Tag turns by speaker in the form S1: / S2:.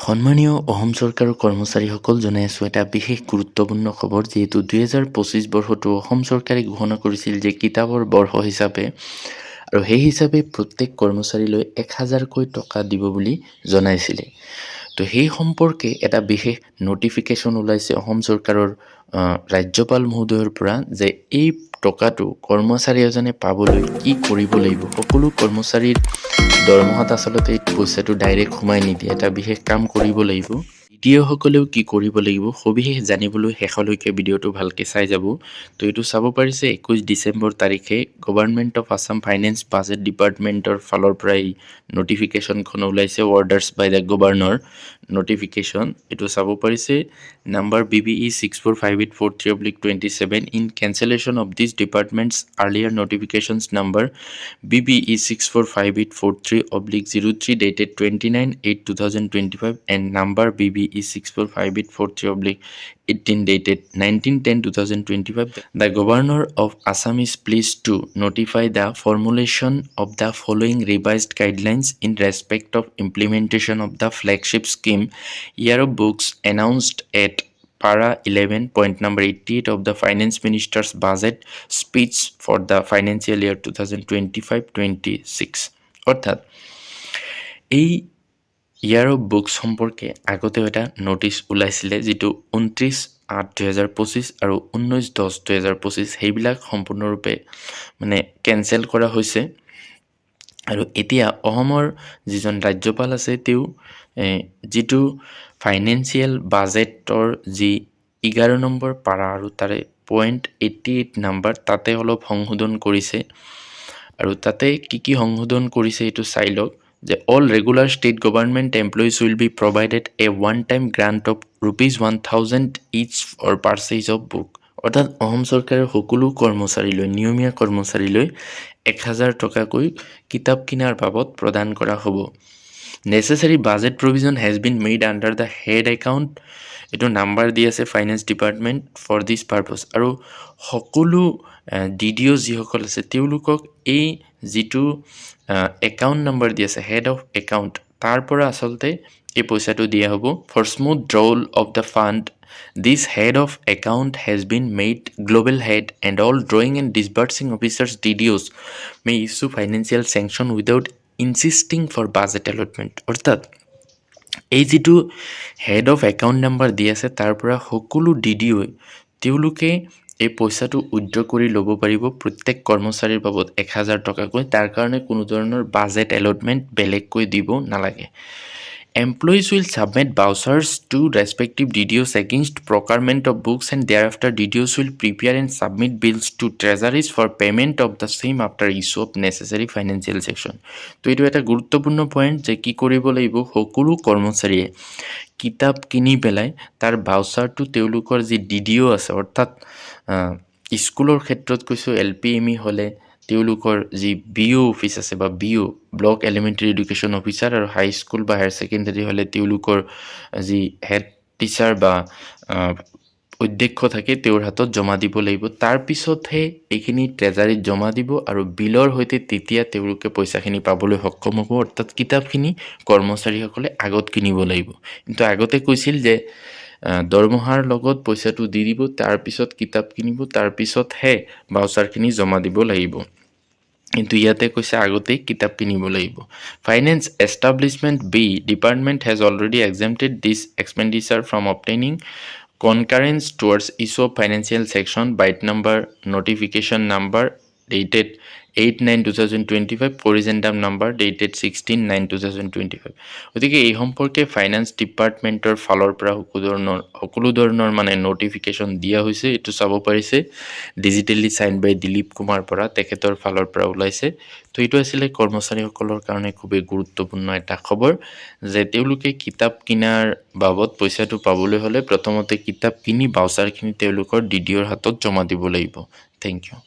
S1: সন্মানীয় অসম চৰকাৰৰ কৰ্মচাৰীসকল জনাই আছোঁ এটা বিশেষ গুৰুত্বপূৰ্ণ খবৰ যিহেতু 2025 বৰ্ষটো অসম চৰকাৰে ঘোষণা কৰিছিল যে কিতাপৰ বৰ্ষ হিচাপে আৰু সেই হিচাপে প্ৰত্যেক কৰ্মচাৰীলৈ 1000কৈ টকা দিব বুলি জনাইছিলে। তো সেই সম্পৰ্কে এটা বিশেষ নটিফিকেশ্যন ওলাইছে অসম চৰকাৰৰ ৰাজ্যপাল মহোদয়ৰ পৰা যে এই টকাটো কৰ্মচাৰী এজনে পাবলৈ কি কৰিব লাগিব। সকলো কৰ্মচাৰীৰ দৰমহাত আচলতে এই পইচাটো ডাইৰেক্ট সোমাই নিদিয়ে, এটা বিশেষ কাম কৰিব লাগিব। দ্বিতীয়সকলেও কি কৰিব লাগিব সবিশেষ জানিবলৈ শেষলৈকে ভিডিঅ'টো ভালকৈ চাই যাব। তো এইটো চাব পাৰিছে 21 ডিচেম্বৰ তাৰিখে government of Assam finance budget ডিপাৰ্টমেণ্টৰ ফালৰ পৰা এই নটিফিকেশ্যনখন ওলাইছে, orders by the governor notification. এইটো চাব পাৰিছে number BBE 645843/27 in cancellation of this department's earlier notifications number BBE 645843/03 dated 29/8/2025 and number BBE 645843/18 dated 19/10/2025. The Governor of Assam is pleased to notify the formulation of the following revised guidelines in respect of implementation of the flagship scheme yearbooks announced at Para 11 point number 88 of the Finance Minister's budget speech for the financial year 2025-26. অর্থাৎ এই ইয়াৰ books সম্পৰ্কে আগতে এটা notice ওলাইছিলে যিটো 29/8/2025 আৰু 19/10/2025 সেইবিলাক সম্পূৰ্ণৰূপে মানে কেঞ্চেল কৰা হৈছে। আৰু এতিয়া অসমৰ যিজন ৰাজ্যপাল আছে তেওঁ যিটো ফাইনেন্সিয়েল বাজেটৰ যি 11 নম্বৰ পাৰা আৰু তাৰে 0.88 নাম্বাৰ তাতে অলপ সংশোধন কৰিছে। আৰু তাতে কি সংশোধন কৰিছে এইটো চাই লওক যে all regular state government employees will be provided a one-time grant of ₹1000 each for purchase of book. অৰ্থাৎ অসম চৰকাৰৰ সকলো কৰ্মচাৰীলৈ নিয়মীয়া কৰ্মচাৰীলৈ 1000 টকাকৈ কিতাপ কিনাৰ বাবদ প্ৰদান কৰা হ'ব। Necessary budget provision has been made under the head account. এইটো নাম্বাৰ দি আছে finance department for this purpose. আৰু সকলো DDO যিসকল আছে তেওঁলোকক এই যিটো একাউণ্ট নাম্বাৰ দি আছে হেড অফ একাউণ্ট তাৰ পৰা আচলতে এই পইচাটো দিয়া হ'ব। For smooth drawal of the fund this head of account has been made global head and all drawing and disbursing officers DDOs may issue financial sanction without insisting for budget allotment. অৰ্থাৎ এই যিটো head of account number দি আছে তাৰ পৰা সকলো DDO তেওঁলোকে এই পইচাটো উইথড্ৰ কৰি ল'ব পাৰিব প্ৰত্যেক কৰ্মচাৰীৰ বাবদ 1000 টকাকৈ। তাৰ কাৰণে কোনো ধৰণৰ বাজেট এলটমেণ্ট বেলেগকৈ দিব নালাগে। Employees will submit vouchers to respective DDOs against procurement of books and thereafter DDOs will prepare and submit bills to treasuries for payment of the same after issue of necessary financial section. তো এইটো এটা গুৰুত্বপূৰ্ণ point যে কি কৰিব লাগিব সকলো কৰ্মচাৰীয়ে কিতাপ কিনি পেলাই তাৰ ভাউচাৰটো তেওঁলোকৰ যি DDO আছে অৰ্থাৎ স্কুলৰ ক্ষেত্ৰত কৈছোঁ LPME হ'লে তেওঁলোকৰ যি BO অফিচ আছে বা BO block elementary education officer আৰু হাই স্কুল বা হায়াৰ ছেকেণ্ডেৰী হ'লে তেওঁলোকৰ যি হেড টিচাৰ বা অধ্যক্ষ থাকে তেওঁৰ হাতত জমা দিব লাগিব। তাৰপিছতহে এইখিনি ট্ৰেজাৰীত জমা দিব আৰু বিলৰ সৈতে তেতিয়া তেওঁলোকে পইচাখিনি পাবলৈ সক্ষম হ'ব। অৰ্থাৎ কিতাপখিনি কৰ্মচাৰীসকলে আগত কিনিব লাগিব। কিন্তু আগতে কৈছিল যে দৰমহাৰ লগত পইচাটো দি দিব, তাৰপিছত কিতাপ কিনিব, তাৰপিছতহে ভাউচাৰখিনি জমা দিব লাগিব। কিন্তু ইয়াতে কৈছে আগতেই কিতাপ কিনিব লাগিব। Finance establishment B department has already exempted this expenditure from obtaining concurrence towards issue of financial section by number notification number dated 8/9/2025 corrigendum number dated 16/9/2025। গতিকে এই সম্পৰ্কে ফাইনেন্স ডিপাৰ্টমেণ্টৰ ফালৰ পৰা সকলো ধৰণৰ মানে নটিফিকেশ্যন দিয়া হৈছে। এইটো চাব পাৰিছে ডিজিটেলি চাইন বাই দিলীপ কুমাৰ পৰা তেখেতৰ ফালৰ পৰা ওলাইছে। তো এইটো আছিলে কৰ্মচাৰীসকলৰ কাৰণে খুবেই গুৰুত্বপূৰ্ণ এটা খবৰ যে তেওঁলোকে কিতাপ কিনাৰ বাবদ পইচাটো পাবলৈ হ'লে প্ৰথমতে কিতাপ কিনি ভাউচাৰখিনি তেওঁলোকৰ DDOৰ হাতত জমা দিব লাগিব। Thank U.